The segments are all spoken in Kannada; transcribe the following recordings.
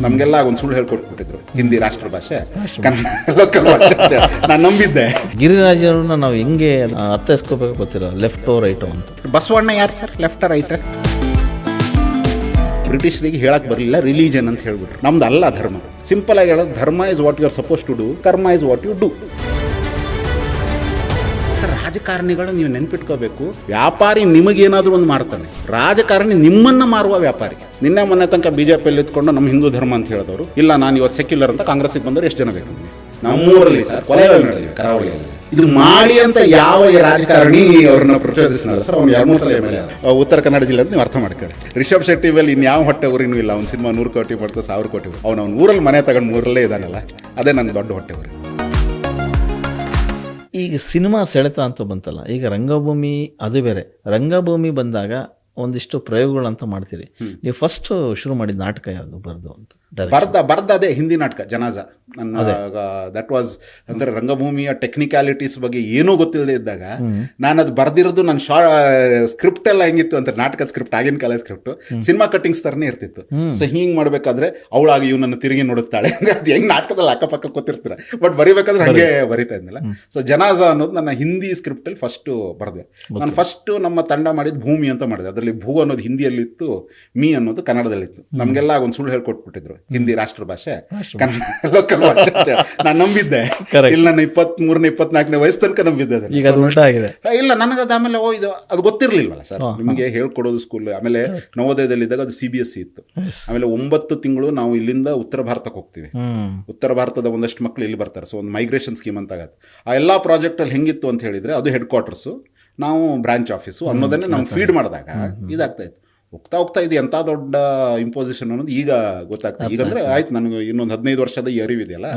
ನಮಗೆಲ್ಲ ಒಂದು ಸುಳ್ಳು ಹೇಳ್ಕೊಟ್ಬಿಟ್ಟಿದ್ರು, ಹಿಂದಿ ರಾಷ್ಟ್ರ ಭಾಷೆ, ಕನ್ನಡ ಲೋಕಲ್ ಭಾಷೆ ಅಂತ ಹೇಳಿ. ನಾನು ನಂಬಿದ್ದೆ. ಗಿರಿರಾಜರನ್ನ ನಾವು ಹೆಂಗೆ ಅರ್ಥೈಸ್ಕೋಬೇಕು ಗೊತ್ತಿರೋ, ಲೆಫ್ಟೋ ರೈಟೋ ಅಂತ. ಬಸವಣ್ಣ ಯಾರು ಸರ್, ಲೆಫ್ಟ್ ರೈಟ್? ಬ್ರಿಟಿಷರಿಗೆ ಹೇಳಕ್ ಬರಲಿಲ್ಲ ರಿಲಿಜನ್ ಅಂತ ಹೇಳ್ಬಿಟ್ರು. ನಮ್ದು ಅಲ್ಲ ಧರ್ಮ. ಸಿಂಪಲ್ ಆಗಿ ಹೇಳೋದು, dharma is what you are suppose to do, karma is what you do. Sir, ರಾಜಕಾರಣಿಗಳು ನೀವು ನೆನ್ಪಿಟ್ಕೋಬೇಕು, ವ್ಯಾಪಾರಿ ನಿಮಗೇನಾದರೂ ಒಂದು ಮಾರ್ತಾನೆ, ರಾಜಕಾರಣಿ ನಿಮ್ಮನ್ನು ಮಾರುವ ವ್ಯಾಪಾರಿ. ನಿನ್ನೆ ಮೊನ್ನೆ ತನಕ ಬಿಜೆಪಿಯಲ್ಲಿ ಇದ್ಕೊಂಡು ನಮ್ಮ ಹಿಂದೂ ಧರ್ಮ ಅಂತ ಹೇಳಿದವರು, ಇಲ್ಲ ನಾನು ಇವತ್ತು ಸೆಕ್ಯುಲರ್ ಅಂತ ಕಾಂಗ್ರೆಸ್ಸಿಗೆ ಬಂದವರು ಎಷ್ಟು ಜನ ಬೇಕು ನಿಮಗೆ? ನಮ್ಮೂರಲ್ಲಿ ಸರ್ ಕೊಲೆಗಳು ನಡೆದಿವೆ ಕರಾವಳಿಯಲ್ಲಿ. ಇದು ಮಾಡಿ ಅಂತ ಯಾವ ರಾಜಕಾರಣಿ ಅವ್ರನ್ನ ಪ್ರಚೋದಿಸಿನಲ್ಲ ಸರ್, ಅವ್ನು 2-3 ಸಲ ಮೇಲೆ ಉತ್ತರ ಕನ್ನಡ ಜಿಲ್ಲೆ ಅಂತ ನೀವು ಅರ್ಥ ಮಾಡ್ಕೊಳ್ಳಿ. ರಿಷಬ್ ಶೆಟ್ಟಿ ಮೇಲೆ ಇನ್ಯಾವ ಹೊಟ್ಟೆ ಊರಿನೂ ಇಲ್ಲ. ಅವ್ನ ಸಿನಿಮಾ 100 ಕೋಟಿ ಮಾಡ್ತಾ 1000 ಕೋಟಿ. ಅವ್ನ ಊರಲ್ಲಿ ಮನೆ ತಗೊಂಡು 3ರಲ್ಲೇ ಇದ್ದಾನಲ್ಲ, ಅದೇ ನನ್ನ ದೊಡ್ಡ ಹೊಟ್ಟೆ ಊರಿ. ಈಗ ಸಿನಿಮಾ ಸೆಳೆತ ಅಂತ ಬಂತಲ್ಲ, ಈಗ ರಂಗಭೂಮಿ ಅದು ಬೇರೆ. ರಂಗಭೂಮಿ ಬಂದಾಗ ಒಂದಿಷ್ಟು ಪ್ರಯೋಗಗಳಂತ ಮಾಡ್ತೀರಿ. ನೀವು ಫಸ್ಟ್ ಶುರು ಮಾಡಿದ ನಾಟಕ ಯಾವುದು ಬರೆದು ಅಂತ? ಬರ್ದ ಅದೇ ಹಿಂದಿ ನಾಟಕ ಜನಾಜ. ನನ್ನ ದಟ್ ವಾಸ್ ಅಂದರೆ ರಂಗಭೂಮಿಯ ಟೆಕ್ನಿಕ್ಯಾಲಿಟೀಸ್ ಬಗ್ಗೆ ಏನೂ ಗೊತ್ತಿಲ್ಲದೆ ಇದ್ದಾಗ ನಾನು ಅದು ಬರ್ದಿರೋದು. ನನ್ನ ಸ್ಕ್ರಿಪ್ಟ್ ಎಲ್ಲ ಹೆಂಗಿತ್ತು ಅಂತ, ನಾಟಕದ ಸ್ಕ್ರಿಪ್ಟ್, ಆಗಿನ ಕಾಲದ ಸ್ಕ್ರಿಪ್ಟ್ ಸಿನಿಮಾ ಕಟ್ಟಿಂಗ್ಸ್ ಥರನೇ ಇರ್ತಿತ್ತು. ಸೊ ಹಿಂಗೆ ಮಾಡಬೇಕಾದ್ರೆ ಅವಳಾಗಿ ಇವನನ್ನು ತಿರುಗಿ ನೋಡುತ್ತಾಳೆ ಅದು ಹೆಂಗೆ ನಾಟಕದಲ್ಲಿ ಅಕ್ಕಪಕ್ಕ ಗೊತ್ತಿರ್ತಾರೆ, ಬಟ್ ಬರಿಬೇಕಾದ್ರೆ ಹಾಗೆ ಬರಿತಾ ಇದ್ನಲ್ಲ. ಸೊ ಜನಾಜ ಅನ್ನೋದು ನನ್ನ ಹಿಂದಿ ಸ್ಕ್ರಿಪ್ಟಲ್ಲಿ ಫಸ್ಟು ಬರೆದೆ. ನಾನು ಫಸ್ಟು ನಮ್ಮ ತಂಡ ಮಾಡಿದ ಭೂಮಿ ಅಂತ ಮಾಡಿದೆ. ಅದರಲ್ಲಿ ಭೂ ಅನ್ನೋದು ಹಿಂದಿಯಲ್ಲಿತ್ತು, ಮೀ ಅನ್ನೋದು ಕನ್ನಡದಲ್ಲಿತ್ತು. ನಮಗೆಲ್ಲ ಒಂದು ಸುಳ್ಳು ಹೇಳ್ಕೊಟ್ಬಿಟ್ಟಿದ್ರು, ಹಿಂದಿ ರಾಷ್ಟ್ರ ಭಾಷೆ, ಕನ್ನಡ ಲೋಕಲ್ ಭಾಷೆ ಅಂತ ಹೇಳಿ. ನಾನು ನಂಬಿದ್ದೆ. ಇಲ್ಲ, ನನ್ನ 23ನೇ 24ನೇ ವಯಸ್ಸು ತನಕ ನಂಬಿದ್ದೆ. ಈಗ ಅದು ಉಲ್ಟಾ ಆಗಿದೆ. ಇಲ್ಲ, ನನಗದು ಆಮೇಲೆ ಇದು ಅದು ಗೊತ್ತಿರಲಿಲ್ವಲ್ಲ ಸರ್, ನಿಮಗೆ ಹೇಳ್ಕೊಡೋದು ಸ್ಕೂಲ್. ಆಮೇಲೆ ನವೋದಯದಲ್ಲಿದ್ದಾಗ ಅದು CBSE ಇತ್ತು. ಆಮೇಲೆ 9 ತಿಂಗಳು ನಾವು ಇಲ್ಲಿಂದ ಉತ್ತರ ಭಾರತಕ್ಕೆ ಹೋಗ್ತೀವಿ. ಉತ್ತರ ಭಾರತದ ಒಂದಷ್ಟು ಮಕ್ಕಳು ಇಲ್ಲಿ ಬರ್ತಾರೆ. ಸೊ ಒಂದು ಮೈಗ್ರೇಷನ್ ಸ್ಕೀಮ್ ಅಂತ ಆಗತ್ತೆ. ಆ ಎಲ್ಲ ಪ್ರಾಜೆಕ್ಟಲ್ಲಿ ಹೆಂಗಿತ್ತು ಅಂತ ಹೇಳಿದರೆ, ಅದು ಹೆಡ್ ಕ್ವಾರ್ಟರ್ಸು, ನಾವು ಬ್ರಾಂಚ್ ಆಫೀಸು ಅನ್ನೋದನ್ನೇ ನಮ್ಗೆ ಫೀಡ್ ಮಾಡಿದಾಗ ಇದಾಗ್ತಾ ಇತ್ತು. ಹೋಗ್ತಾ ಇದು ಎಂಥ ದೊಡ್ಡ ಇಂಪೋಸಿಷನ್ ಅನ್ನೋದು ಈಗ ಗೊತ್ತಾಗ್ತದೆ. ಈಗ ಅಂದರೆ ಆಯ್ತು, ನನಗೆ ಇನ್ನೊಂದು 15 ವರ್ಷದ ಈ ಅರಿವಿದೆಯಲ್ಲ,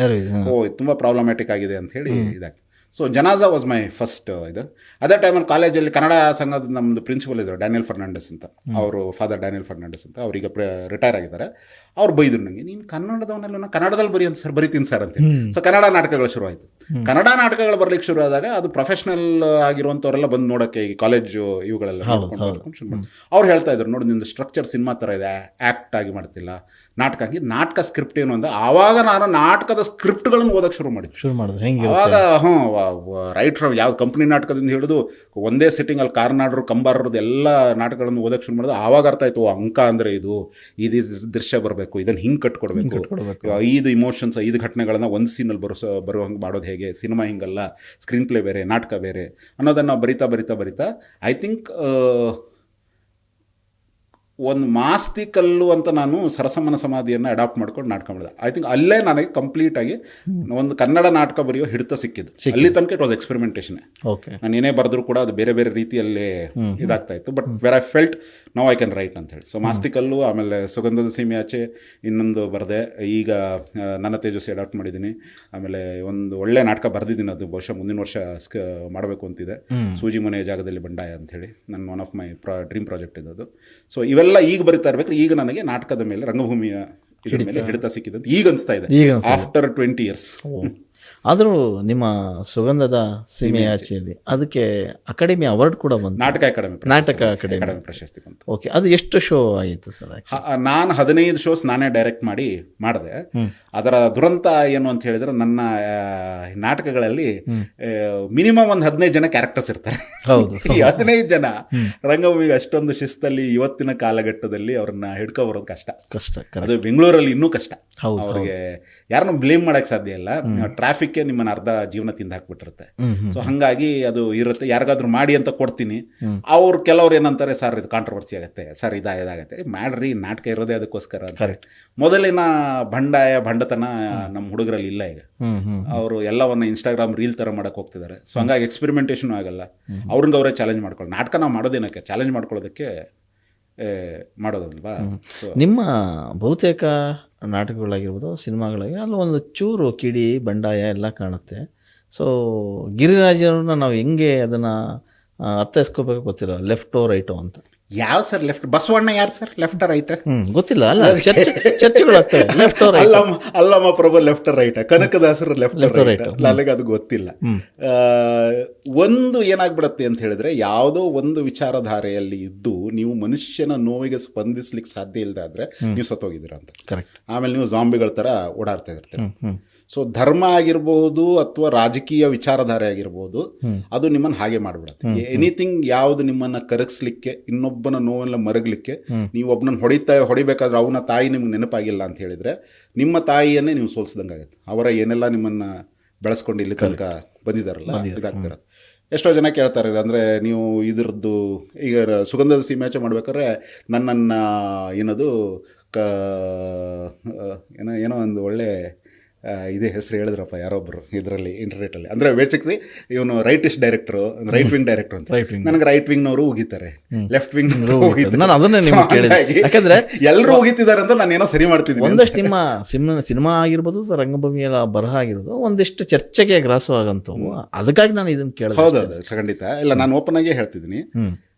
ತುಂಬ ಪ್ರಾಬ್ಲಮ್ಯಾಟಿಕ್ ಆಗಿದೆ ಅಂತ ಹೇಳಿ ಇದಾಗ್ತದೆ. ಸೊ ಜನಾಜಾ ವಾಸ್ ಮೈ ಫಸ್ಟ್ ಇದು. ಅದೇ ಟೈಮಲ್ಲಿ ಕಾಲೇಜಲ್ಲಿ ಕನ್ನಡ ಸಂಘದ ನಮ್ಮದು ಪ್ರಿನ್ಸಿಪಲ್ ಇದ್ದರು, ಡ್ಯಾನಿಯಲ್ ಫರ್ನಾಂಡಿಸ್ ಅಂತ. ಅವರು ಫಾದರ್ ಡ್ಯಾನಿಯಲ್ ಫರ್ನಾಂಡಿಸ್ ಅಂತ, ಅವ್ರೀಗ ರಿಟೈರ್ ಆಗಿದ್ದಾರೆ. ಅವ್ರು ಬೈದ್ರು ನನಗೆ, ನೀನು ಕನ್ನಡದವನ್ನೆಲ್ಲ ಕನ್ನಡದಲ್ಲಿ ಬರೀ ಅಂತ ಸರ್, ಬರಿತೀನಿ ಸರ್ ಅಂತೇಳಿ. ಸೊ ಕನ್ನಡ ನಾಟಕಗಳು ಶುರು ಆಯಿತು. ಕನ್ನಡ ನಾಟಕಗಳು ಬರ್ಲಿಕ್ಕೆ ಶುರು ಆದಾಗ ಅದು ಪ್ರೊಫೆಷ್ನಲ್ ಆಗಿರುವಂಥವರೆಲ್ಲ ಬಂದು ನೋಡೋಕ್ಕೆ, ಈ ಕಾಲೇಜು ಇವುಗಳೆಲ್ಲ ಅವ್ರು ಹೇಳ್ತಾ ಇದ್ರು, ನೋಡಿ ನಿಂದು ಸ್ಟ್ರಕ್ಚರ್ ಸಿನಿಮಾ ಥರ ಇದೆ, ಆ್ಯಕ್ಟ್ ಆಗಿ ಮಾಡ್ತಿಲ್ಲ, ನಾಟಕ ಆಗಿ. ನಾಟಕ ಸ್ಕ್ರಿಪ್ಟ್ ಏನು ಅಂತ ಆವಾಗ ನಾನು ನಾಟಕದ ಸ್ಕ್ರಿಪ್ಟ್ಗಳನ್ನು ಓದೋಕ್ಕೆ ಶುರು ಮಾಡಿದೆ. ಆವಾಗ ರೈಟ್ರ್ ಯಾವ ಕಂಪ್ನಿ ನಾಟಕದಿಂದ ಹಿಡಿದು ಒಂದೇ ಸಿಟ್ಟಿಂಗಲ್ಲಿ ಕಾರ್ನಾಡ್ರು, ಕಂಬಾರರದ್ದು ಎಲ್ಲ ನಾಟಕಗಳನ್ನು ಓದೋಕ್ಕೆ ಶುರು ಮಾಡಿದೆ. ಆವಾಗ ಅರ್ಥ ಆಯಿತು, ಅಂಕ ಅಂದರೆ ಇದು ದೃಶ್ಯ ಬರಬೇಕು, ಇದನ್ನು ಹಿಂಗೆ ಕಟ್ಕೊಡ್ಬೇಕು, 5 ಇಮೋಷನ್ಸ್ 5 ಘಟನೆಗಳನ್ನು ಒಂದು ಸೀನಲ್ಲಿ ಬರುವಂಗೆ ಮಾಡೋದು ಹೇಗೆ, ಸಿನಿಮಾ ಹಿಂಗಲ್ಲ, ಸ್ಕ್ರೀನ್ ಪ್ಲೇ ಬೇರೆ, ನಾಟಕ ಬೇರೆ ಅನ್ನೋದನ್ನು ಬರಿತಾ ಐ ಥಿಂಕ್ ಒಂದು ಮಾಸ್ತಿ ಕಲ್ಲು ಅಂತ ನಾನು ಸರಸಮ್ಮನ ಸಮಾಧಿಯನ್ನು ಅಡಾಪ್ಟ್ ಮಾಡ್ಕೊಂಡು ನಾಟಕ ಮಾಡಿದೆ. ಐ ಥಿಂಕ್ ಅಲ್ಲೇ ನನಗೆ ಕಂಪ್ಲೀಟಾಗಿ ಒಂದು ಕನ್ನಡ ನಾಟಕ ಬರೆಯೋ ಹಿಡಿತ ಸಿಕ್ಕಿದ್ದು. ಅಲ್ಲಿ ತನಕ ಇಟ್ ವಾಸ್ ಎಕ್ಸ್ಪೆರಿಮೆಂಟೇಷನ್. ನಾನು ಏನೇ ಬರೆದ್ರು ಕೂಡ ಅದು ಬೇರೆ ಬೇರೆ ರೀತಿಯಲ್ಲೇ ಇದಾಗ್ತಾ ಇತ್ತು. But where I felt now I can write ಅಂತ ಹೇಳಿ. ಸೊ ಮಾಸ್ತಿ ಕಲ್ಲು, ಆಮೇಲೆ ಸುಗಂಧದ ಸೀಮೆಯಾಚೆ ಇನ್ನೊಂದು ಬರೆದೆ. ಈಗ ನನ್ನ ತೇಜಸ್ವಿ ಅಡಾಪ್ಟ್ ಮಾಡಿದ್ದೀನಿ. ಆಮೇಲೆ ಒಂದು ಒಳ್ಳೆ ನಾಟಕ ಬರೆದಿದ್ದೀನಿ, ಅದು ಬಹುಶಃ ಮುಂದಿನ ವರ್ಷ ಮಾಡಬೇಕು ಅಂತಿದೆ. ಸೂಜಿ ಮನೆಯ ಜಾಗದಲ್ಲಿ ಬಂಡಾಯ ಅಂಥೇಳಿ ನನ್ನ one of my dream project ಇದೆ ಅದು. ಸೊ ಇವೆಲ್ಲ ಈಗ ಬರಿತಾ ಇರಬೇಕು. ಈಗ ನನಗೆ ನಾಟಕದ ಮೇಲೆ, ರಂಗಭೂಮಿಯ ಇದ್ರ ಮೇಲೆ ಹಿಡಿತ ಸಿಕ್ಕಿದೆ ಅಂತ ಈಗ ಅನಿಸ್ತಾ ಇದೆ, ಆಫ್ಟರ್ 20 years. ಆದರೂ ನಿಮ್ಮ ಸುಗಂಧದ ಸೀಮೆಯಾಚೆಯಲ್ಲಿ ಅದಕ್ಕೆ ಅಕಾಡೆಮಿ ಅವಾರ್ಡ್ ಕೂಡ ಬಂತು, ನಾಟಕ ಅಕಾಡೆಮಿ ಪ್ರಶಸ್ತಿ ಬಂತು. ಓಕೆ, ಅದು ಎಷ್ಟು ಶೋ ಆಯಿತು ಸರ್? ನಾನು 15 ಶೋಸ್ ನಾನೇ ಡೈರೆಕ್ಟ್ ಮಾಡಿದೆ. ಅದರ ದುರಂತ ಏನು ಅಂತ ಹೇಳಿದ್ರೆ, ನನ್ನ ನಾಟಕಗಳಲ್ಲಿ ಮಿನಿಮಮ್ ಒಂದು 15 ಜನ ಕ್ಯಾರೆಕ್ಟರ್ಸ್ ಇರ್ತಾರೆ. ಈ 15 ಜನ ರಂಗಭೂಮಿಗೆ ಅಷ್ಟೊಂದು ಶಿಸ್ತಲ್ಲಿ ಇವತ್ತಿನ ಕಾಲಘಟ್ಟದಲ್ಲಿ ಅವ್ರನ್ನ ಹಿಡ್ಕೊಬರೋದು ಕಷ್ಟ. ಅದು ಬೆಂಗಳೂರಲ್ಲಿ ಇನ್ನೂ ಕಷ್ಟ. ಅವ್ರಿಗೆ ಯಾರನ್ನೂ ಬ್ಲೇಮ್ ಮಾಡಕ್ಕೆ ಸಾಧ್ಯ ಇಲ್ಲ. ಟ್ರಾಫಿಕ್ಗೆ ನಿಮ್ಮನ್ನು ಅರ್ಧ ಜೀವನ ತಿಂದು ಹಾಕ್ಬಿಟ್ಟಿರುತ್ತೆ. ಸೊ ಹಾಗಾಗಿ ಅದು ಇರುತ್ತೆ. ಯಾರಿಗಾದ್ರೂ ಮಾಡಿ ಅಂತ ಕೊಡ್ತೀನಿ, ಅವ್ರು ಕೆಲವ್ರು ಏನಂತಾರೆ, ಸರ್ ಇದು ಕಾಂಟ್ರವರ್ಸಿ ಆಗುತ್ತೆ, ಸರ್ ಇದಾಗತ್ತೆ, ಮಾಡ್ರಿ, ನಾಟಕ ಇರೋದೇ ಅದಕ್ಕೋಸ್ಕರ. ಮೊದಲಿನ ಬಂಡತನ ನಮ್ಮ ಹುಡುಗರಲ್ಲಿ ಇಲ್ಲ ಈಗ. ಅವರು ಎಲ್ಲವನ್ನ ಇನ್ಸ್ಟಾಗ್ರಾಮ್ ರೀಲ್ ಥರ ಮಾಡಕ್ಕೆ ಹೋಗ್ತಿದ್ದಾರೆ. ಸೊ ಹಂಗಾಗಿ ಎಕ್ಸ್ಪೆರಿಮೆಂಟೇಷನ್ ಆಗಲ್ಲ. ಅವ್ರಿಗೆ ಅವರೇ ಚಾಲೆಂಜ್ ಮಾಡ್ಕೊಳ್ಳಿ. ನಾಟಕ ನಾವು ಮಾಡೋದೇನಕ್ಕೆ, ಚಾಲೆಂಜ್ ಮಾಡ್ಕೊಳ್ಳೋದಕ್ಕೆ ಮಾಡೋದಲ್ವಾ. ನಿಮ್ಮ ಬಹುತೇಕ ನಾಟಕಗಳಾಗಿರ್ಬೋದು, ಸಿನಿಮಾಗಳಾಗಿರ್ಬೋದು, ಅಲ್ಲಿ ಒಂದು ಚೂರು ಕಿಡಿ ಬಂಡಾಯ ಎಲ್ಲ ಕಾಣುತ್ತೆ. ಸೊ ಗಿರಿರಾಜರನ್ನ ನಾವು ಹೆಂಗೆ ಅದನ್ನು ಅರ್ಥೈಸ್ಕೋಬೇಕು ಗೊತ್ತಿರೋ, ಲೆಫ್ಟೋ ರೈಟೋ ಅಂತ? ಯಾವ ಸರ್ ಲೆಫ್ಟ್? ಬಸವಣ್ಣ ಯಾರು ಸರ್? Left right? ಗೊತ್ತಿಲ್ಲ ಅಲ್ಲ, ಚರ್ಚೆಗಳಾಗ್ತವೆ ಲೆಫ್ಟ್ ಅಲ್ಲಮ್ಮ ಪ್ರಭು ಲೆಫ್ಟ್ ರೈಟ್, ಕನಕದಾಸರು ಲೆಫ್ಟ್ ರೈಟ್, ನನಗೆ ಅದು ಗೊತ್ತಿಲ್ಲ. ಒಂದು ಏನಾಗ್ಬಿಡತ್ತೆ ಅಂತ ಹೇಳಿದ್ರೆ, ಯಾವುದೋ ಒಂದು ವಿಚಾರಧಾರೆಯಲ್ಲಿ ಇದ್ದು ನೀವು ಮನುಷ್ಯನ ನೋವಿಗೆ ಸ್ಪಂದಿಸ್ಲಿಕ್ಕೆ ಸಾಧ್ಯ ಇಲ್ಲದೆ ಆದ್ರೆ ನೀವು ಸತ್ತೋಗಿದ್ದೀರ ಅಂತ. ಕರೆಕ್ಟ್. ಆಮೇಲೆ ನೀವು ಜಾಂಬಿಗಳ ತರ ಓಡಾಡ್ತಾ ಇರ್ತೀರ. ಸೊ ಧರ್ಮ ಆಗಿರ್ಬೋದು ಅಥವಾ ರಾಜಕೀಯ ವಿಚಾರಧಾರೆ ಆಗಿರ್ಬೋದು, ಅದು ನಿಮ್ಮನ್ನು ಹಾಗೆ ಮಾಡಿಬಿಡುತ್ತೆ. ಎನಿಥಿಂಗ್ ಯಾವುದು ನಿಮ್ಮನ್ನು ಕರಗಿಸ್ಲಿಕ್ಕೆ, ಇನ್ನೊಬ್ಬನ ನೋವೆಲ್ಲ ಮರಗಲಿಕ್ಕೆ, ನೀವು ಒಬ್ಬನನ್ನು ಹೊಡಿಬೇಕಾದ್ರೆ ಅವನ ತಾಯಿ ನಿಮ್ಗೆ ನೆನಪಾಗಿಲ್ಲ ಅಂತ ಹೇಳಿದ್ರೆ ನಿಮ್ಮ ತಾಯಿಯನ್ನೇ ನೀವು ಸೋಲ್ಸ್ದಂಗೆ ಆಗುತ್ತೆ. ಅವರ ಏನೆಲ್ಲ ನಿಮ್ಮನ್ನು ಬೆಳೆಸ್ಕೊಂಡು ಇಲ್ಲಿ ತನಕ ಬಂದಿದ್ದಾರಲ್ಲ, ಇದಾಗ್ತಿರೋದು. ಎಷ್ಟೋ ಜನ ಕೇಳ್ತಾರೆ, ಅಂದರೆ ನೀವು ಇದ್ರದ್ದು ಈಗ ಸುಗಂಧದ ಸೀಮೆಯಾಚೆ ಮಾಡ್ಬೇಕಾದ್ರೆ ನನ್ನನ್ನು ಏನದು ಏನೋ ಒಂದು ಒಳ್ಳೆ ಇದೇ ಹೆಸರು ಹೇಳಿದ್ರಪ್ಪ ಯಾರೊಬ್ಬರು ಇದರಲ್ಲಿ ಇಂಟರ್ನೆಟಲ್ಲಿ, ಅಂದರೆ ಬೇಸಿಕ್ಲಿ ಇವನು rightist director, right wing director ಅಂತ. ನನಗೆ ರೈಟ್ ವಿಂಗ್ನವರು ಉಗಿತಾರೆ, ಲೆಫ್ಟ್ ವಿಂಗ್ನವರು ಯಾಕಂದ್ರೆ ಎಲ್ಲರೂ ಉಗಿತಿದ್ದಾರೆ ಅಂತ ನಾನು ಏನೋ ಸರಿ ಮಾಡ್ತಿದ್ದೀನಿ. ಒಂದಷ್ಟು ನಿಮ್ಮ ಸಿನಿಮಾ ಆಗಿರ್ಬೋದು, ರಂಗಭೂಮಿಯಲ್ಲ ಬರಹ ಆಗಿರ್ಬೋದು, ಒಂದಿಷ್ಟು ಚರ್ಚೆಗೆ ಗ್ರಾಸವಾಗಂತವು. ಅದಕ್ಕಾಗಿ ನಾನು ಇದನ್ನು ಕೇಳಿದೆ. ಹೌದೌದು, ಖಂಡಿತ ಇಲ್ಲ, ನಾನು ಓಪನ್ ಆಗೇ ಹೇಳ್ತಿದ್ದೀನಿ.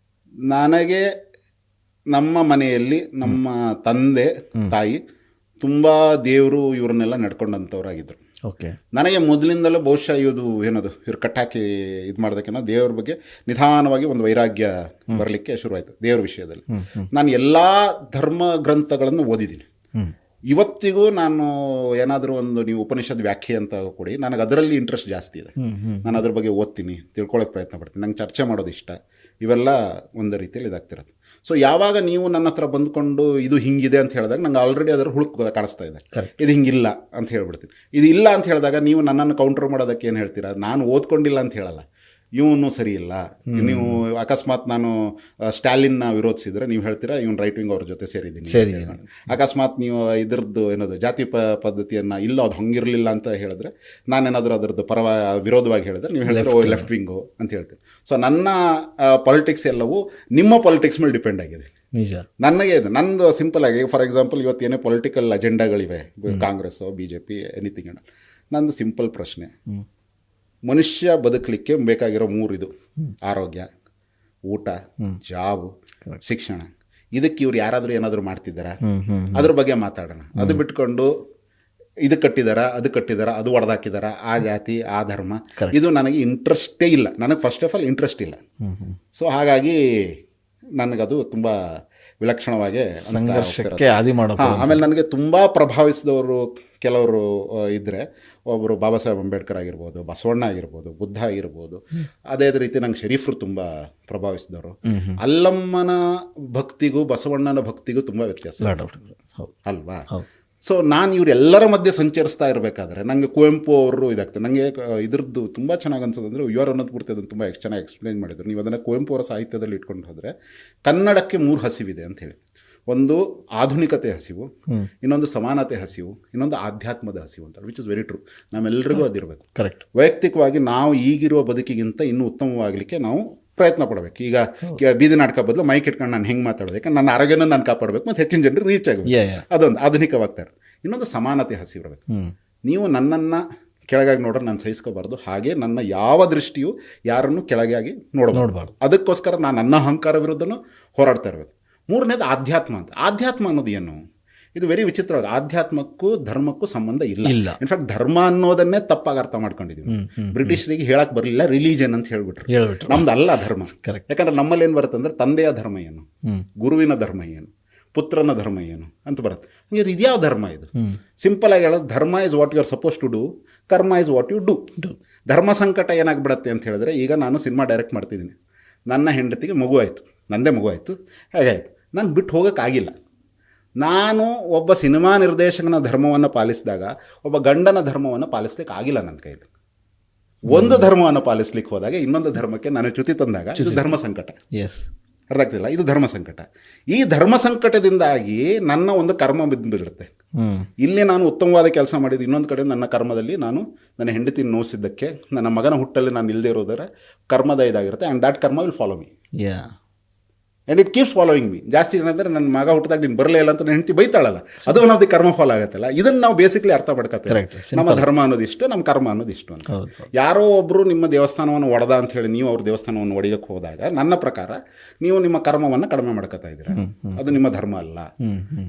ನನಗೆ ನಮ್ಮ ಮನೆಯಲ್ಲಿ ನಮ್ಮ ತಂದೆ ತಾಯಿ ತುಂಬ ದೇವರು ಇವ್ರನ್ನೆಲ್ಲ ನಡ್ಕೊಂಡಂಥವ್ರಾಗಿದ್ದರು. ಓಕೆ. ನನಗೆ ಮೊದಲಿಂದಲೂ ಬಹುಶಃ ಇವರು ಕಟ್ಟಾಕಿ ಇದು ಮಾಡೋದಕ್ಕಿಂತ ದೇವ್ರ ಬಗ್ಗೆ ನಿಧಾನವಾಗಿ ಒಂದು ವೈರಾಗ್ಯ ಬರಲಿಕ್ಕೆ ಶುರುವಾಯಿತು ದೇವ್ರ ವಿಷಯದಲ್ಲಿ. ನಾನು ಎಲ್ಲ ಧರ್ಮ ಗ್ರಂಥಗಳನ್ನು ಓದಿದ್ದೀನಿ. ಇವತ್ತಿಗೂ ನಾನು ಏನಾದರೂ ಒಂದು ನೀವು ಉಪನಿಷತ್ ವ್ಯಾಖ್ಯೆ ಅಂತ ಕೊಡಿ, ನನಗೆ ಅದರಲ್ಲಿ ಇಂಟ್ರೆಸ್ಟ್ ಜಾಸ್ತಿ ಇದೆ. ನಾನು ಅದ್ರ ಬಗ್ಗೆ ಓದ್ತೀನಿ, ತಿಳ್ಕೊಳ್ಳೋಕೆ ಪ್ರಯತ್ನ ಪಡ್ತೀನಿ, ನಂಗೆ ಚರ್ಚೆ ಮಾಡೋದು ಇಷ್ಟ. ಇವೆಲ್ಲ ಒಂದು ರೀತಿಯಲ್ಲಿ ಇದಾಗ್ತಿರೋದು. ಸೊ ಯಾವಾಗ ನೀವು ನನ್ನ ಹತ್ರ ಬಂದ್ಕೊಂಡು ಇದು ಹಿಂಗಿದೆ ಅಂತ ಹೇಳಿದಾಗ ನಂಗೆ ಆಲ್ರೆಡಿ ಅದರ ಹುಳುಕು ಕಾಣಿಸ್ತಾ ಇದೆ, ಇದು ಹಿಂಗಿಲ್ಲ ಅಂತ ಹೇಳ್ಬಿಡ್ತೀನಿ. ಇದು ಇಲ್ಲ ಅಂತ ಹೇಳಿದಾಗ ನೀವು ನನ್ನನ್ನು ಕೌಂಟರ್ ಮಾಡೋದಕ್ಕೆ ಏನು ಹೇಳ್ತೀರಾ? ನಾನು ಓದ್ಕೊಂಡಿಲ್ಲ ಅಂತ ಹೇಳಲ್ಲ, ಇವನು ಸರಿ ಇಲ್ಲ. ನೀವು ಅಕಸ್ಮಾತ್ ನಾನು ಸ್ಟಾಲಿನ್ನ ವಿರೋಧಿಸಿದ್ರೆ ನೀವು ಹೇಳ್ತೀರಾ ಇವನು ರೈಟ್ ವಿಂಗ್ ಅವ್ರ ಜೊತೆ ಸೇರಿದ್ದೀನಿ. ಅಕಸ್ಮಾತ್ ನೀವು ಇದ್ರದ್ದು ಏನದು ಜಾತಿ ಪದ್ಧತಿಯನ್ನು ಇಲ್ಲ ಅದು ಹಂಗಿರಲಿಲ್ಲ ಅಂತ ಹೇಳಿದ್ರೆ, ನಾನೇನಾದರೂ ಅದರದ್ದು ವಿರೋಧವಾಗಿ ಹೇಳಿದ್ರೆ ನೀವು ಹೇಳಿದ್ರೆ ಓ ಲೆಫ್ಟ್ ವಿಂಗು ಅಂತ ಹೇಳ್ತೀನಿ. ಸೊ ನನ್ನ ಪಾಲಿಟಿಕ್ಸ್ ಎಲ್ಲವೂ ನಿಮ್ಮ ಪಾಲಿಟಿಕ್ಸ್ ಮೇಲೆ ಡಿಪೆಂಡ್ ಆಗಿದೆ. ನಿಜ. ನನಗೆ ಇದು ನಂದು ಸಿಂಪಲ್ ಆಗಿ, ಫಾರ್ ಎಕ್ಸಾಂಪಲ್ ಇವತ್ತು ಏನೇ ಪೊಲಿಟಿಕಲ್ ಅಜೆಂಡಾಗಳಿವೆ, ಕಾಂಗ್ರೆಸ್ BJP ಎನಿಥಿಂಗ್, ನಂದು ಸಿಂಪಲ್ ಪ್ರಶ್ನೆ, ಮನುಷ್ಯ ಬದುಕಲಿಕ್ಕೆ ಬೇಕಾಗಿರೋ 3 ಇದು: ಆರೋಗ್ಯ, ಊಟ, ಜಾಬ್, ಶಿಕ್ಷಣ. ಇದಕ್ಕೆ ಇವ್ರು ಯಾರಾದರೂ ಏನಾದರೂ ಮಾಡ್ತಿದ್ದಾರಾ? ಅದ್ರ ಬಗ್ಗೆ ಮಾತಾಡೋಣ. ಅದು ಬಿಟ್ಕೊಂಡು ಇದು ಕಟ್ಟಿದಾರ, ಅದು ಹೊಡೆದಾಕಿದಾರ, ಆ ಜಾತಿ, ಆ ಧರ್ಮ, ಇದು ನನಗೆ ಇಂಟ್ರೆಸ್ಟೇ ಇಲ್ಲ. ನನಗೆ ಫಸ್ಟ್ ಆಫ್ ಆಲ್ ಇಂಟ್ರೆಸ್ಟ್ ಇಲ್ಲ. ಸೊ ಹಾಗಾಗಿ ನನಗದು ತುಂಬ ವಿಲಕ್ಷಣವಾಗಿ ಆಮೇಲೆ ನನಗೆ ತುಂಬ ಪ್ರಭಾವಿಸಿದವರು ಕೆಲವರು ಇದ್ದರೆ, ಒಬ್ಬರು ಬಾಬಾ ಸಾಹೇಬ್ ಅಂಬೇಡ್ಕರ್ ಆಗಿರ್ಬೋದು, ಬಸವಣ್ಣ ಆಗಿರ್ಬೋದು, ಬುದ್ಧ ಆಗಿರ್ಬೋದು. ಅದೇ ರೀತಿ ನಂಗೆ ಶರೀಫರು ತುಂಬ ಪ್ರಭಾವಿಸಿದವರು. ಅಲ್ಲಮ್ಮನ ಭಕ್ತಿಗೂ ಬಸವಣ್ಣನ ಭಕ್ತಿಗೂ ತುಂಬ ವ್ಯತ್ಯಾಸ ಅಲ್ವಾ? ಸೊ ನಾನು ಇವರೆಲ್ಲರ ಮಧ್ಯೆ ಸಂಚರಿಸ್ತಾ ಇರಬೇಕಾದ್ರೆ ನನಗೆ ಕುವೆಂಪು ಅವರು ಇದಾಗ್ತದೆ. ನನಗೆ ಇದ್ರದ್ದು ತುಂಬ ಚೆನ್ನಾಗಿ ಅನ್ಸೋದಂದರೆ ಯು ಆರ್ ಅನ್ನೋದು ಅದನ್ನು ತುಂಬ ಚೆನ್ನಾಗಿ ಎಕ್ಸ್ಪ್ಲೇನ್ ಮಾಡಿದರು. ನೀವು ಅದನ್ನು ಕುವೆಂಪು ಅವರ ಸಾಹಿತ್ಯದಲ್ಲಿ ಇಟ್ಕೊಂಡು ಹೋದರೆ ಕನ್ನಡಕ್ಕೆ 3 ಹಸಿವಿದೆ ಅಂತ ಹೇಳಿ. ಒಂದು ಆಧುನಿಕತೆ ಹಸಿವು, ಇನ್ನೊಂದು ಸಮಾನತೆ ಹಸಿವು, ಇನ್ನೊಂದು ಆಧ್ಯಾತ್ಮದ ಹಸಿವು ಅಂತ. Which is very true. ನಮ್ಮೆಲ್ಲರಿಗೂ ಅದಿರಬೇಕು. ಕರೆಕ್ಟ್. ವೈಯಕ್ತಿಕವಾಗಿ ನಾವು ಈಗಿರುವ ಬದುಕಿಗಿಂತ ಇನ್ನೂ ಉತ್ತಮವಾಗಲಿಕ್ಕೆ ನಾವು ಪ್ರಯತ್ನ ಪಡಬೇಕು. ಈಗ ಬೀದಿ ನಾಟಕ ಬದಲು ಮೈಕ್ ಇಟ್ಕೊಂಡು ನಾನು ಹೆಂಗೆ ಮಾತಾಡೋದಕ್ಕೆ, ನನ್ನ ಆರೋಗ್ಯನ ನಾನು ಕಾಪಾಡಬೇಕು ಮತ್ತು ಹೆಚ್ಚಿನ ಜನರು ರೀಚ್ ಆಗಬೇಕು. ಅದೊಂದು ಆಧುನಿಕವಾಗ್ತಾರೆ. ಇನ್ನೊಂದು ಸಮಾನತೆ ಹಸಿ ಇರಬೇಕು. ನೀವು ನನ್ನನ್ನು ಕೆಳಗಾಗಿ ನೋಡ್ರೆ ನಾನು ಸಹಿಸ್ಕೋಬಾರ್ದು, ಹಾಗೆ ನನ್ನ ಯಾವ ದೃಷ್ಟಿಯು ಯಾರನ್ನು ಕೆಳಗಾಗಿ ನೋಡಬಾರ್ದು. ಅದಕ್ಕೋಸ್ಕರ ನಾನು ನನ್ನ ಅಹಂಕಾರ ವಿರುದ್ಧನೂ ಹೋರಾಡ್ತಾ ಇರಬೇಕು. 3ನೇದು ಆಧ್ಯಾತ್ಮ ಅಂತ. ಆಧ್ಯಾತ್ಮ ಅನ್ನೋದು ಏನು? ಇದು ವೆರಿ ವಿಚಿತ್ರವಾಗಿ ಆಧ್ಯಾತ್ಮಕ್ಕೂ ಧರ್ಮಕ್ಕೂ ಸಂಬಂಧ ಇಲ್ಲ. ಇನ್ಫ್ಯಾಕ್ಟ್ ಧರ್ಮ ಅನ್ನೋದನ್ನೇ ತಪ್ಪಾಗಿ ಅರ್ಥ ಮಾಡ್ಕೊಂಡಿದ್ದೀವಿ. ಬ್ರಿಟಿಷರಿಗೆ ಹೇಳಕ್ ಬರಲಿಲ್ಲ, ರಿಲಿಜನ್ ಅಂತ ಹೇಳ್ಬಿಟ್ರು. ನಮ್ದು ಅಲ್ಲ ಧರ್ಮ. ಯಾಕಂದ್ರೆ ನಮ್ಮಲ್ಲಿ ಏನು ಬರುತ್ತೆ ಅಂದರೆ ತಂದೆಯ ಧರ್ಮ ಏನು, ಗುರುವಿನ ಧರ್ಮ ಏನು, ಪುತ್ರನ ಧರ್ಮ ಏನು ಅಂತ ಬರುತ್ತೆ. ಹಂಗೆ ಇದ್ಯಾವ ಧರ್ಮ ಇದು? ಸಿಂಪಲ್ ಆಗಿ ಹೇಳೋದು, dharma is what you are suppose to do, karma is what you do. ಧರ್ಮ ಸಂಕಟ ಏನಾಗ್ಬಿಡತ್ತೆ ಅಂತ ಹೇಳಿದ್ರೆ, ಈಗ ನಾನು ಸಿನಿಮಾ ಡೈರೆಕ್ಟ್ ಮಾಡ್ತಿದ್ದೀನಿ, ನನ್ನ ಹೆಂಡತಿಗೆ ಮಗು ಆಯಿತು, ನಂದೇ ಮಗು ಆಯಿತು, ಹೇಗಾಯಿತು, ನಾನು ಬಿಟ್ಟು ಹೋಗೋಕ್ಕಾಗಿಲ್ಲ. ನಾನು ಒಬ್ಬ ಸಿನಿಮಾ ನಿರ್ದೇಶಕನ ಧರ್ಮವನ್ನು ಪಾಲಿಸಿದಾಗ ಒಬ್ಬ ಗಂಡನ ಧರ್ಮವನ್ನು ಪಾಲಿಸ್ಲಿಕ್ಕೆ ಆಗಿಲ್ಲ ನನ್ನ ಕೈಲಿ. ಒಂದು ಧರ್ಮವನ್ನು ಪಾಲಿಸ್ಲಿಕ್ಕೆ ಹೋದಾಗ ಇನ್ನೊಂದು ಧರ್ಮಕ್ಕೆ ನಾನು ಚ್ಯುತಿ ತಂದಾಗ ಇದು ಧರ್ಮ ಸಂಕಟ. ಅರ್ಥ ಆಗ್ತಿಲ್ಲ? ಇದು ಧರ್ಮ ಸಂಕಟ. ಈ ಧರ್ಮ ಸಂಕಟದಿಂದಾಗಿ ನನ್ನ ಒಂದು ಕರ್ಮ ಬಿದ್ದುಬಿಡುತ್ತೆ. ಇಲ್ಲಿ ನಾನು ಉತ್ತಮವಾದ ಕೆಲಸ ಮಾಡಿದ್ದು, ಇನ್ನೊಂದು ಕಡೆ ನನ್ನ ಕರ್ಮದಲ್ಲಿ ನಾನು ನನ್ನ ಹೆಂಡತಿ ನೋಯಿಸಿದ್ದಕ್ಕೆ, ನನ್ನ ಮಗನ ಹುಟ್ಟಲ್ಲಿ ನಾನು ಇಲ್ಲದೆ ಇರೋದರ ಕರ್ಮದ ಇದಾಗಿರುತ್ತೆ. ಆ್ಯಂಡ್ ದ್ಯಾಟ್ ಕರ್ಮ will follow me. And it keeps following me. ಜಾಸ್ತಿ ಏನಂದರೆ ನನ್ನ ಮಗ ಹುಟ್ಟಿದಾಗ ನೀನು ಬರಲೇ ಇಲ್ಲ ಅಂತ ನನ್ನ ಹೆಂಡತಿ ಬೈತಾಳಲ್ಲ, ಅದು ಅನ್ನೋದು ಕರ್ಮ ಫಾಲೋ ಆಗುತ್ತಲ್ಲ. ಇದನ್ನು ನಾವು ಬೇಸಿಕ್ಲಿ ಅರ್ಥ ಮಾಡ್ಕೊತೇವೆ. ನಮ್ಮ ಧರ್ಮ ಅನ್ನೋದಿಷ್ಟು, ನಮ್ಮ ಕರ್ಮ ಅನ್ನೋದಿಷ್ಟು ಅಂತ. ಯಾರೋ ಒಬ್ಬರು ನಿಮ್ಮ ದೇವಸ್ಥಾನವನ್ನು ಒಡೆದ ಅಂತ ಹೇಳಿ ನೀವು ಅವ್ರ ದೇವಸ್ಥಾನವನ್ನು ಒಡೆಯಕ್ಕೆ ಹೋದಾಗ ನನ್ನ ಪ್ರಕಾರ ನೀವು ನಿಮ್ಮ ಕರ್ಮವನ್ನು ಕಡಿಮೆ ಮಾಡ್ಕೊತಾ ಇದ್ದೀರಾ. ಅದು ನಿಮ್ಮ ಧರ್ಮ ಅಲ್ಲ.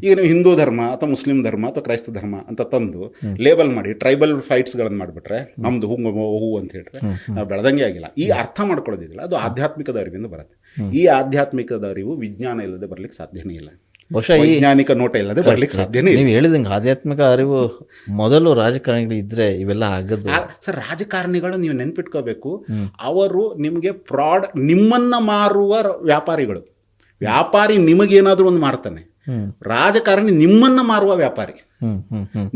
ಈಗ ನೀವು ಹಿಂದೂ ಧರ್ಮ ಅಥವಾ ಮುಸ್ಲಿಂ ಧರ್ಮ ಅಥವಾ ಕ್ರೈಸ್ತ ಧರ್ಮ ಅಂತ ತಂದು ಲೇಬಲ್ ಮಾಡಿ ಟ್ರೈಬಲ್ ಫೈಟ್ಸ್ಗಳನ್ನು ಮಾಡಿಬಿಟ್ರೆ ನಮ್ದು ಹೂ ಅಂತ ಹೇಳಿದ್ರೆ ನಾವು ಬೆಳೆದಂಗೆ ಆಗಿಲ್ಲ. ಈ ಅರ್ಥ ಮಾಡ್ಕೊಳ್ಳೋದಿಲ್ಲ, ಅದು ಆಧ್ಯಾತ್ಮಿಕದ ಅರಿವಿಂದ ಬರುತ್ತೆ. ಈ ಆಧ್ಯಾತ್ಮಿಕದ ಅರಿವು ವಿಜ್ಞಾನ ಇಲ್ಲದೆ ಬರ್ಲಿಕ್ಕೆ ಸಾಧ್ಯನೇ ಇಲ್ಲ. ಬಹುಶಃ ವೈಜ್ಞಾನಿಕ ನೋಟ ಇಲ್ಲದೆ ಬರ್ಲಿಕ್ಕೆ ಸಾಧ್ಯನೇ ಇಲ್ಲ. ನೀವು ಹೇಳಿದಂಗೆ ಆಧ್ಯಾತ್ಮಿಕ ಅರಿವು ಮೊದಲು ರಾಜಕಾರಣಿಗಳು ಇದ್ರೆ ಇವೆಲ್ಲ ಆಗದ್ದು ಸರ್. ರಾಜಕಾರಣಿಗಳು ನೀವು ನೆನ್ಪಿಟ್ಕೋಬೇಕು, ಅವರು ನಿಮಗೆ ಫ್ರಾಡ್, ನಿಮ್ಮನ್ನ ಮಾರುವ ವ್ಯಾಪಾರಿಗಳು. ವ್ಯಾಪಾರಿ ನಿಮಗೇನಾದ್ರೂ ಒಂದು ಮಾರ್ತಾನೆ, ರಾಜಕಾರಣಿ ನಿಮ್ಮನ್ನ ಮಾರುವ ವ್ಯಾಪಾರಿ.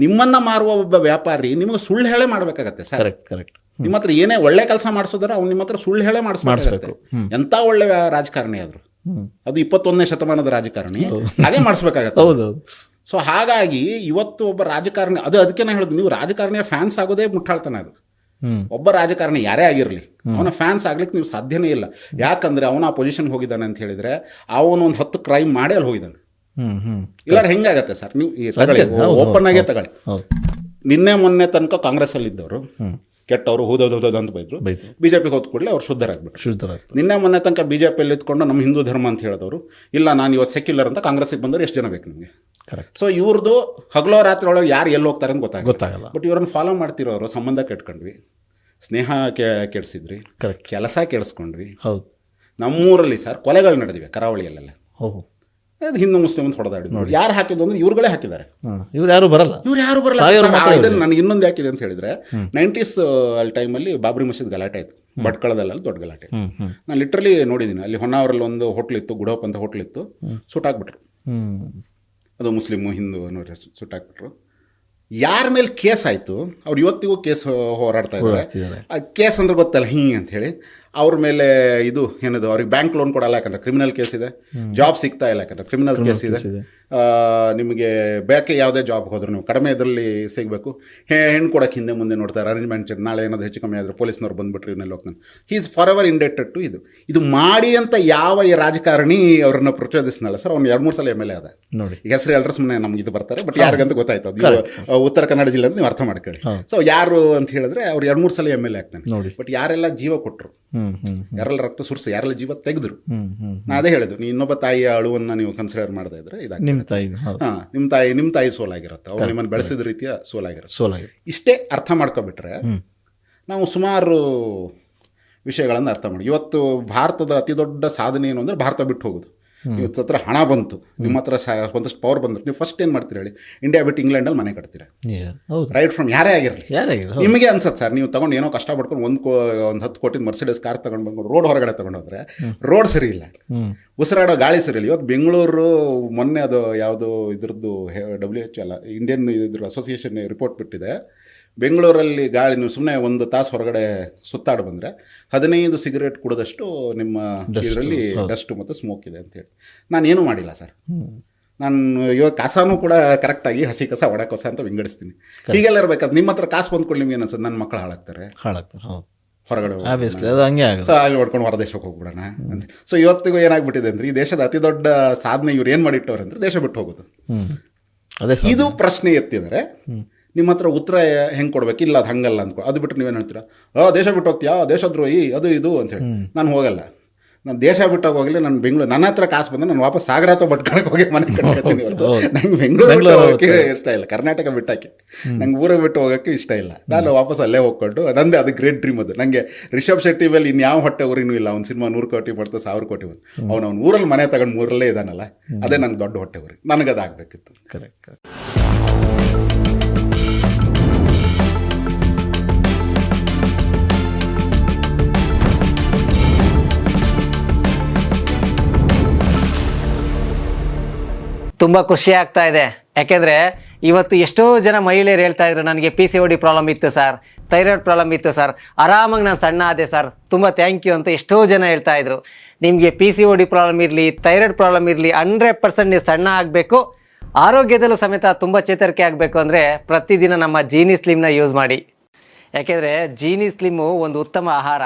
ನಿಮ್ಮನ್ನ ಮಾರುವ ಒಬ್ಬ ವ್ಯಾಪಾರಿ ನಿಮಗೆ ಸುಳ್ಳು ಹೇಳೇ ಮಾಡ್ಬೇಕಾಗತ್ತೆ ಸರ್. ಕರೆಕ್ಟ್. ನಿಮ್ಮ ಹತ್ರ ಏನೇ ಒಳ್ಳೆ ಕೆಲಸ ಮಾಡಿಸೋದ್ರೆ ಅವ್ನು ನಿಮ್ಮ ಹತ್ರ ಸುಳ್ಳು ಹೇಳೇ ಮಾಡಿಸ್ಬೇಕು. ಎಂತ ಒಳ್ಳೆ ರಾಜಕಾರಣಿ ಆದ್ರು, ಅದು 21ನೇ ಶತಮಾನದ ರಾಜಕಾರಣಿ, ಹಾಗೆ ಮಾಡಿಸ್ಬೇಕಾಗತ್ತೆ. ಹೌದೌದು. ಸೊ ಹಾಗಾಗಿ ಇವತ್ತು ಒಬ್ಬ ರಾಜಕಾರಣಿ, ಅದು ಅದಕ್ಕೆ ನಾನು ಹೇಳೋದು, ನೀವು ರಾಜಕಾರಣಿಯ ಫ್ಯಾನ್ಸ್ ಆಗೋದೇ ಮುಟ್ಟಾಳ್ತಾನೆ. ಅದು ಒಬ್ಬ ರಾಜಕಾರಣಿ ಯಾರೇ ಆಗಿರಲಿ ಅವನ ಫ್ಯಾನ್ಸ್ ಆಗ್ಲಿಕ್ಕೆ ನೀವು ಸಾಧ್ಯನೇ ಇಲ್ಲ. ಯಾಕಂದ್ರೆ ಅವನ ಆ ಪೊಸಿಷನ್ ಹೋಗಿದ್ದಾನೆ ಅಂತ ಹೇಳಿದ್ರೆ ಅವನು ಒಂದು 10 ಕ್ರೈಮ್ ಮಾಡಿ ಅಲ್ಲಿ ಹೋಗಿದ್ದಾನೆ. ಇಲ್ಲಾರ ಹೆಂಗಾಗತ್ತೆ ಸರ್? ನೀವು ತಗೊಳ್ಳಿ, ಓಪನ್ ಆಗೇ ತಗೊಳ್ಳಿ. ನಿನ್ನೆ ಮೊನ್ನೆ ತನಕ ಕಾಂಗ್ರೆಸ್ ಅಲ್ಲಿ ಇದ್ದವರು ಕೆಟ್ಟವರು ಹೂದೋದು ಅಂತ ಬೈದ್ರು, ಬಿಜೆಪಿಗೆ ಹೋದ ಕೂಡಲೇ ಅವ್ರು ಶುದ್ಧರಾಗ್ಬಿಟ್ರು. ನಿನ್ನೆ ಮೊನ್ನೆ ತನಕ ಬಿಜೆಪಿಯಲ್ಲಿ ಇದ್ಕೊಂಡು ನಮ್ಮ ಹಿಂದೂ ಧರ್ಮ ಅಂತ ಹೇಳಿದವರು, ಇಲ್ಲ ನಾನು ಇವತ್ತು ಸೆಕ್ಯುಲರ್ ಅಂತ ಕಾಂಗ್ರೆಸ್ಗೆ ಬಂದವರು ಎಷ್ಟು ಜನ ಬೇಕು ನಿಮಗೆ? ಸೊ ಇವ್ರದ್ದು ಹಗಲೋ ರಾತ್ರಿ ಒಳಗೆ ಯಾರು ಎಲ್ಲಿ ಹೋಗ್ತಾರೆ ಅಂತ ಗೊತ್ತಾಗಲ್ಲ. ಬಟ್ ಇವ್ರನ್ನ ಫಾಲೋ ಮಾಡ್ತಿರೋರು ಸಂಬಂಧ ಕೆಟ್ಕೊಂಡ್ವಿ, ಸ್ನೇಹ ಕೆಡಿಸಿದ್ರಿ, ಕೆಲಸ ಕೆಡಿಸ್ಕೊಂಡ್ವಿ. ಹೌದು. ನಮ್ಮೂರಲ್ಲಿ ಸರ್ ಕೊಲೆಗಳು ನಡೆದಿವೆ ಕರಾವಳಿಯಲ್ಲೆಲ್ಲ. ಅದು ಹಿಂದೂ ಮುಸ್ಲಿಂ ಅಂತ ಹೊಡೆದಾಡಿದ್ರು. ಯಾರು ಹಾಕಿದ್ದು ಅಂದ್ರೆ ಇವ್ರುಗಳೇ ಹಾಕಿದ್ದಾರೆ. ಇವ್ರು ಯಾರು ಬರಲ್ಲ. ಇದನ್ನು ನನಗೆ ಇನ್ನೊಂದು ಯಾಕಿದೆ ಅಂತ ಹೇಳಿದ್ರೆ 90s ಟೈಮಲ್ಲಿ ಬಾಬ್ರಿ ಮಸೀದ್ ಗಲಾಟೆ ಆಯಿತು, ಭಟ್ಕಳದಲ್ಲ ದೊಡ್ಡ ಗಲಾಟೆ. ನಾನು ಲಿಟ್ರಲಿ ನೋಡಿದ್ದೀನಿ. ಅಲ್ಲಿ ಹೊನ್ನಾವರಲ್ಲಿ ಒಂದು ಹೋಟ್ಲ್ ಇತ್ತು, ಗುಡೋಪ್ ಅಂತ ಹೋಟ್ಲ್ ಇತ್ತು, ಸುಟ್ಟಾಕ್ಬಿಟ್ರು. ಅದು ಮುಸ್ಲಿಮು ಹಿಂದೂ ಅನ್ನೋರು ಸುಟ್ಟಾಕ್ಬಿಟ್ರು. ಯಾರ ಮೇಲೆ ಕೇಸ್ ಆಯಿತು ಅವ್ರು ಇವತ್ತಿಗೂ ಕೇಸ್ ಹೋರಾಡ್ತಾ ಇದ್ದಾರೆ. ಆ ಕೇಸ್ ಅಂದ್ರೆ ಗೊತ್ತಲ್ಲ ಅಂತ ಹೇಳಿ ಅವ್ರ ಮೇಲೆ ಇದು ಏನದು, ಅವ್ರಿಗೆ ಬ್ಯಾಂಕ್ ಲೋನ್ ಕೊಡಲ್ಲ ಯಾಕಂದ್ರೆ ಕ್ರಿಮಿನಲ್ ಕೇಸ್ ಇದೆ, ಜಾಬ್ ಸಿಗ್ತಾ ಇಲ್ಲ ಯಾಕಂದ್ರೆ ಕ್ರಿಮಿನಲ್ ಕೇಸ್ ಇದೆ. ನಿಮಗೆ ಬೇಕೆ ಯಾವುದೇ ಜಾಬ್ ಹೋದ್ರು ನೀವು ಕಡಿಮೆ ಇದರಲ್ಲಿ ಸಿಗಬೇಕು. ಹೆಣ್ಣು ಕೊಡೋಕೆ ಹಿಂದೆ ಮುಂದೆ ನೋಡ್ತಾರೆ, ಅರೇಂಜ್ಮೆಂಟ್ ನಾಳೆ ಏನಾದರೂ ಹೆಚ್ಚು ಕಮ್ಮಿ ಆದರೆ ಪೊಲೀಸ್ನವ್ರು ಬಂದುಬಿಟ್ರಿ ಇವನ್ನೆಲ್ಲ ಹೋಗ್ತಾನೆ. He is forever indebted to ಇದು ಮಾಡಿ ಅಂತ ಯಾವ ಈ ರಾಜಕಾರಣಿ ಅವ್ರನ್ನ ಪ್ರಚೋದಿಸ್ನಲ್ಲ ಸರ್. ಅವ್ನು 2-3 ಸಲ MLA ಅದ ನೋಡಿ. ಈಗ ಹೆಸರು ಎಲ್ಲರೂ ಸುಮ್ಮನೆ ನಮ್ಗೆ ಇದು ಬರ್ತಾರೆ, ಬಟ್ ಯಾರಿಗಂತ ಗೊತ್ತಾಯ್ತು ಅದು ಉತ್ತರ ಕನ್ನಡ ಜಿಲ್ಲೆ ಅಂತ ನೀವು ಅರ್ಥ ಮಾಡ್ಕೊಳ್ಳಿ. ಸೊ ಯಾರು ಅಂತ ಹೇಳಿದ್ರೆ ಅವ್ರು 2-3 ಸಲ MLA ಆಗ್ತಾನೆ. ಬಟ್ ಯಾರೆಲ್ಲ ಜೀವ ಕೊಟ್ಟರು, ಯಾರೆಲ್ಲ ರಕ್ತ ಸುರಿಸಿ, ಯಾರೆಲ್ಲ ಜೀವ ತೆಗೆದ್ರು, ನಾ ಅದೇ ಹೇಳಿದ್ದು, ನೀ ಇನ್ನೊಬ್ಬ ತಾಯಿಯ ಅಳುವನ್ನ ನೀವು ಕನ್ಸಿಡರ್ ಮಾಡದೇ ಇದ್ರೆ ಇದಾಗ ನಿಮ್ಮ ತಾಯಿ ಸೋಲಾಗಿರುತ್ತೆ, ಅವ್ರು ನಿಮ್ಮನ್ನು ಬೆಳೆಸಿದ ರೀತಿಯ ಸೋಲಾಗಿರುತ್ತೆ. ಇಷ್ಟೇ ಅರ್ಥ ಮಾಡ್ಕೊಬಿಟ್ರೆ ನಾವು ಸುಮಾರು ವಿಷಯಗಳನ್ನು ಅರ್ಥ ಮಾಡಿ. ಇವತ್ತು ಭಾರತದ ಅತಿ ದೊಡ್ಡ ಸಾಧನೆ ಏನು ಅಂದರೆ ಭಾರತ ಬಿಟ್ಟು ಹೋಗೋದು. ಇವತ್ತು ಹತ್ರ ಹಣ ಬಂತು, ನಿಮ್ಮ ಹತ್ರ ಒಂದಷ್ಟು ಪವರ್ ಬಂದ್ರೆ ನೀವು ಫಸ್ಟ್ ಏನು ಮಾಡ್ತೀರಾ ಹೇಳಿ? ಇಂಡಿಯಾ ಬಿಟ್ಟು ಇಂಗ್ಲೆಂಡಲ್ಲಿ ಮನೆ ಕಟ್ತೀರಾ. ರೈಟ್ ಫ್ರಮ್ ಯಾರೇ ಆಗಿರಲಿ ನಿಮಗೆ ಅನ್ಸತ್ತೆ ಸರ್, ನೀವು ತಗೊಂಡು ಏನೋ ಕಷ್ಟ ಪಡ್ಕೊಂಡು ಒಂದು 10 ಕೋಟಿ ಮರ್ಸಿಡೀಸ್ ಕಾರ್ ತಗೊಂಡು ಬಂದು ರೋಡ್ ಹೊರಗಡೆ ತಗೊಂಡೋದ್ರೆ ರೋಡ್ ಸರಿ ಇಲ್ಲ, ಉಸಿರಾಡೋ ಗಾಳಿ ಸರಿ ಇಲ್ಲ. ಇವತ್ತು ಬೆಂಗಳೂರು ಮೊನ್ನೆ ಅದು ಯಾವುದು ಇದ್ರದ್ದು WHO ಅಲ್ಲ, ಇಂಡಿಯನ್ ಇದ್ರ ಅಸೋಸಿಯೇಷನ್ ರಿಪೋರ್ಟ್ ಬಿಟ್ಟಿದೆ. ಬೆಂಗಳೂರಲ್ಲಿ ಗಾಳಿ ನೀವು ಸುಮ್ಮನೆ 1 ತಾಸು ಹೊರಗಡೆ ಸುತ್ತಾಡಿ ಬಂದರೆ 15 ಸಿಗರೇಟ್ ಕುಡಿದಷ್ಟು ನಿಮ್ಮ ಇದರಲ್ಲಿ ಡಸ್ಟ್ ಮತ್ತು ಸ್ಮೋಕ್ ಇದೆ ಅಂತೇಳಿ. ನಾನೇನು ಮಾಡಿಲ್ಲ ಸರ್. ನಾನು ಇವಾಗ ಕಸನೂ ಕೂಡ ಕರೆಕ್ಟಾಗಿ ಹಸಿ ಕಸ ಒಣ ಕಸ ಅಂತ ವಿಂಗಡಿಸ್ತೀನಿ. ಹೀಗೆಲ್ಲ ಇರಬೇಕಾದ್ರೆ ನಿಮ್ಮ ಹತ್ರ ಕಾಸು ಬಂದ್ಕೊಂಡು ನಿಮ್ಗೆ ಏನು ಅನ್ಸುತ್ತೆ? ನನ್ನ ಮಕ್ಕಳು ಹಾಳಾಗ್ತಾರೆ ಹೊರಗಡೆ ಅಲ್ಲಿ ಹೊಡ್ಕೊಂಡು ಹೊರದೇಶಕ್ಕೆ ಹೋಗ್ಬಿಡೋಣ ಅಂತ. ಸೊ ಇವತ್ತಿಗೂ ಏನಾಗ್ಬಿಟ್ಟಿದೆ ಅಂದರೆ ಈ ದೇಶದ ಅತಿ ದೊಡ್ಡ ಸಾಧನೆ ಇವ್ರು ಏನು ಮಾಡಿಟ್ಟವ್ರೆ ಅಂದರೆ ದೇಶ ಬಿಟ್ಟು ಹೋಗೋದು. ಇದು ಪ್ರಶ್ನೆ ಎತ್ತಿದರೆ ನಿಮ್ಮ ಹತ್ರ ಉತ್ತರ ಹೆಂಗೆ ಕೊಡ್ಬೇಕು? ಇಲ್ಲ ಅದು ಹಂಗಲ್ಲ ಅಂದ್ಕೊ. ಅದು ಬಿಟ್ಟು ನೀವೇನು ಹೇಳ್ತೀರಾ? ದೇಶ ಬಿಟ್ಟು ಹೋಗ್ತೀಯಾ, ದೇಶದ್ರೋಹಿ ಅದು ಇದು ಅಂತೇಳಿ. ನಾನು ಹೋಗಲ್ಲ. ನಾನು ದೇಶ ಬಿಟ್ಟು ಹೋಗಲಿ, ನಾನು ಬೆಂಗಳೂರು, ನನ್ನ ಹತ್ರ ಕಾಸು ಬಂದರೆ ನಾನು ವಾಪಸ್ ಸಾಗರ ಅಥವಾ ಭಟ್ಕಳಕ್ಕೆ ಹೋಗಿ ಮನೆ ಕಟ್ಕೊಳ್ತೀನಿ ಹೊರತು ನಂಗೆ ಬೆಂಗಳೂರು ಬಿಟ್ಟು ಹೋಗೋಕ್ಕೆ ಇಷ್ಟ ಇಲ್ಲ. ಕರ್ನಾಟಕ ಬಿಟ್ಟಾಕಿ ನಂಗೆ ಊರಿಗೆ ಬಿಟ್ಟು ಹೋಗೋಕ್ಕೆ ಇಷ್ಟ ಇಲ್ಲ. ನಾನು ವಾಪಸ್ ಅಲ್ಲೇ ಹೋಗ್ಕೊಂಡು ನಂದೇ ಅದು ಗ್ರೇಟ್ ಡ್ರೀಮ್. ಅದು ನನಗೆ ರಿಷಬ್ ಶೆಟ್ಟಿ ಮೇಲೆ ಇನ್ಯಾವ ಹೊಟ್ಟೆ ಊರಿನೂ ಇಲ್ಲ. ಅವ್ನ ಸಿನಿಮಾ 100 ಕೋಟಿ ಮಾಡ್ತಾ 1000 ಕೋಟಿ ಬಂದು ಅವ್ನು ಊರಲ್ಲಿ ಮನೆ ತಗೊಂಡು 3ರಲ್ಲೇ ಇದ್ದಾನಲ್ಲ, ಅದೇ ನನಗೆ ದೊಡ್ಡ ಹೊಟ್ಟೆ ಊರಿ. ನನಗದಾಗಬೇಕಿತ್ತು. ಕರೆಕ್ಟ್. ತುಂಬ ಖುಷಿ ಆಗ್ತಾ ಇದೆ. ಯಾಕೆಂದರೆ ಇವತ್ತು ಎಷ್ಟೋ ಜನ ಮಹಿಳೆಯರು ಹೇಳ್ತಾ ಇದ್ರು, ನನಗೆ PCOD ಪ್ರಾಬ್ಲಮ್ ಇತ್ತು ಸರ್, ಥೈರಾಯ್ಡ್ ಪ್ರಾಬ್ಲಮ್ ಇತ್ತು ಸರ್, ಆರಾಮಾಗಿ ನಾನು ಸಣ್ಣ ಆದೆ ಸರ್, ತುಂಬ ಥ್ಯಾಂಕ್ ಯು ಅಂತ ಎಷ್ಟೋ ಜನ ಹೇಳ್ತಾ ಇದ್ರು. ನಿಮಗೆ PCOD ಪ್ರಾಬ್ಲಮ್ ಇರಲಿ, ಥೈರಾಯ್ಡ್ ಪ್ರಾಬ್ಲಮ್ ಇರಲಿ, 100% ನೀವು ಸಣ್ಣ ಆಗಬೇಕು, ಆರೋಗ್ಯದಲ್ಲೂ ಸಮೇತ ತುಂಬ ಚೇತರಿಕೆ ಆಗಬೇಕು ಅಂದರೆ ಪ್ರತಿದಿನ ನಮ್ಮ ಜೀನಿ ಸ್ಲಿಮ್ನ ಯೂಸ್ ಮಾಡಿ. ಯಾಕೆಂದರೆ ಜೀನಿ ಸ್ಲಿಮ್ಮು ಒಂದು ಉತ್ತಮ ಆಹಾರ.